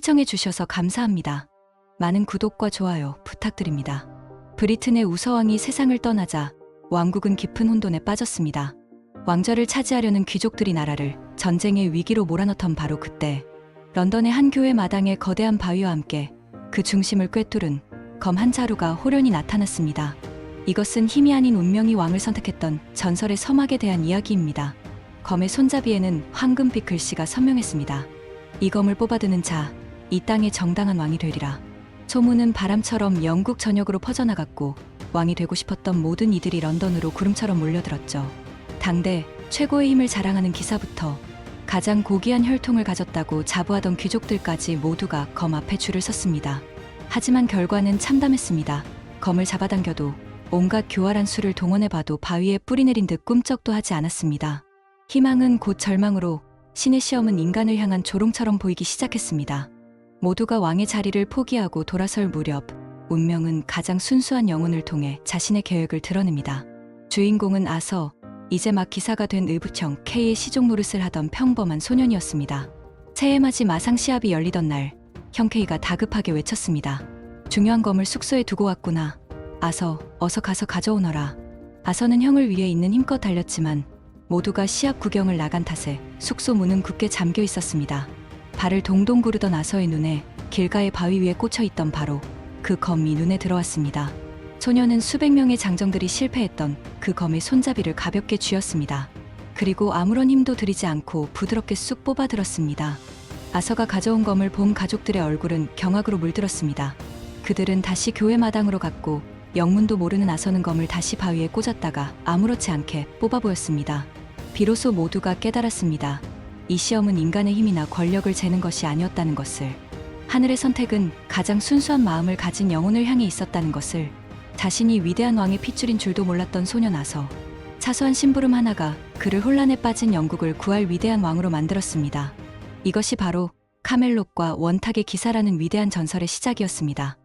시청해주셔서 감사합니다. 많은 구독과 좋아요 부탁드립니다. 브리튼의 우서왕이 세상을 떠나자 왕국은 깊은 혼돈에 빠졌습니다. 왕좌를 차지하려는 귀족들이 나라를 전쟁의 위기로 몰아넣던 바로 그때 런던의 한 교회 마당에 거대한 바위와 함께 그 중심을 꿰뚫은 검 한 자루가 호련히 나타났습니다. 이것은 힘이 아닌 운명이 왕을 선택했던 전설의 서막에 대한 이야기입니다. 검의 손잡이에는 황금빛 글씨가 선명했습니다. 이 검을 뽑아드는 자, 이 땅의 정당한 왕이 되리라. 소문은 바람처럼 영국 전역으로 퍼져나갔고 왕이 되고 싶었던 모든 이들이 런던으로 구름처럼 몰려들었죠. 당대 최고의 힘을 자랑하는 기사부터 가장 고귀한 혈통을 가졌다고 자부하던 귀족들까지 모두가 검 앞에 줄을 섰습니다. 하지만 결과는 참담했습니다. 검을 잡아당겨도 온갖 교활한 수를 동원해봐도 바위에 뿌리 내린 듯 꿈쩍도 하지 않았습니다. 희망은 곧 절망으로, 신의 시험은 인간을 향한 조롱처럼 보이기 시작했습니다. 모두가 왕의 자리를 포기하고 돌아설 무렵 운명은 가장 순수한 영혼을 통해 자신의 계획을 드러냅니다. 주인공은 아서, 이제 막 기사가 된 의붓형 K의 시종 노릇을 하던 평범한 소년이었습니다. 새해 맞이 마상 시합이 열리던 날, 형 K가 다급하게 외쳤습니다. 중요한 검을 숙소에 두고 왔구나. 아서, 어서 가서 가져오너라. 아서는 형을 위해 있는 힘껏 달렸지만 모두가 시합 구경을 나간 탓에 숙소 문은 굳게 잠겨 있었습니다. 발을 동동 구르던 아서의 눈에 길가의 바위 위에 꽂혀 있던 바로 그 검이 눈에 들어왔습니다. 소녀는 수백 명의 장정들이 실패했던 그 검의 손잡이를 가볍게 쥐었습니다. 그리고 아무런 힘도 들이지 않고 부드럽게 쑥 뽑아들었습니다. 아서가 가져온 검을 본 가족들의 얼굴은 경악으로 물들었습니다. 그들은 다시 교회 마당으로 갔고 영문도 모르는 아서는 검을 다시 바위에 꽂았다가 아무렇지 않게 뽑아 보였습니다. 비로소 모두가 깨달았습니다. 이 시험은 인간의 힘이나 권력을 재는 것이 아니었다는 것을, 하늘의 선택은 가장 순수한 마음을 가진 영혼을 향해 있었다는 것을, 자신이 위대한 왕의 핏줄인 줄도 몰랐던 소년 아서, 사소한 심부름 하나가 그를 혼란에 빠진 영국을 구할 위대한 왕으로 만들었습니다. 이것이 바로 카멜롯과 원탁의 기사라는 위대한 전설의 시작이었습니다.